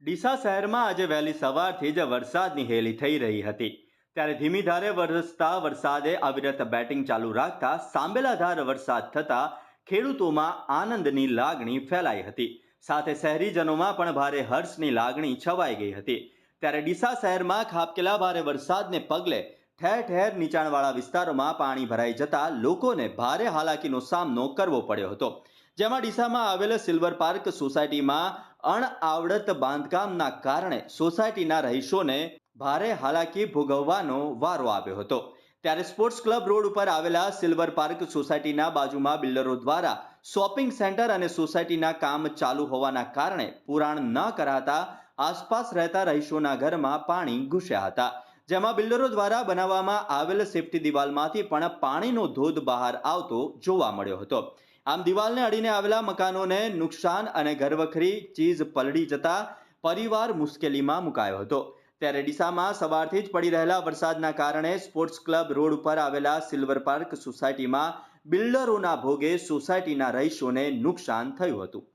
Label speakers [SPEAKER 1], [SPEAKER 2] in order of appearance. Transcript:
[SPEAKER 1] ડીસા શહેરમાં આજે વહેલી સવારથી જ વરસાદની હેલી થઈ રહી હતી ત્યારે ધીમી ધારે વરસતા વરસાદે અવિરત બેટિંગ ચાલુ રાખતા સાંબેલાધાર વરસાદ થતા ખેડૂતોમાં આનંદની લાગણી ફેલાઈ હતી સાથે શહેરીજનોમાં પણ ભારે હર્ષની લાગણી છવાઈ ગઈ હતી ત્યારે ડીસા શહેરમાં ખાબકેલા ભારે વરસાદને પગલે ઠેર ઠેર નીચાણવાળા વિસ્તારોમાં પાણી ભરાઈ જતા લોકોને ભારે હાલાકીનો સામનો કરવો પડ્યો હતો જેમાં ડીસામાં આવેલ સિલ્વર પાર્ક સોસાયટીમાં અણઆવડત બાંધકામના કારણે સોસાયટીના રહીશોને ભારે હાલાકી ભોગવવાનો વારો આવ્યો હતો ત્યારે સ્પોર્ટ્સ ક્લબ રોડ ઉપર આવેલા સિલ્વર પાર્ક સોસાયટીના બાજુમાં બિલ્ડરો દ્વારા શોપિંગ સેન્ટર અને સોસાયટીના કામ ચાલુ હોવાના કારણે પુરાણ ન કરાતા આસપાસ રહેતા રહીશોના ઘરમાં પાણી ઘૂસ્યા હતા જેમાં બિલ્ડરો દ્વારા બનાવવામાં આવેલ સેફટી દિવાલમાંથી પણ પાણીનો ધોધ બહાર આવતો જોવા મળ્યો હતો આમ દિવાલને અડીને આવેલા મકાનોને નુકસાન અને ઘરવખરી ચીજ પલળી જતા પરિવાર મુશ્કેલીમાં મુકાયો હતો ત્યારે ડીસામાં સવારથી જ પડી રહેલા વરસાદના કારણે સ્પોર્ટ્સ ક્લબ રોડ ઉપર આવેલા સિલ્વર પાર્ક સોસાયટીમાં બિલ્ડરોના ભોગે સોસાયટીના રહીશોને નુકસાન થયું હતું।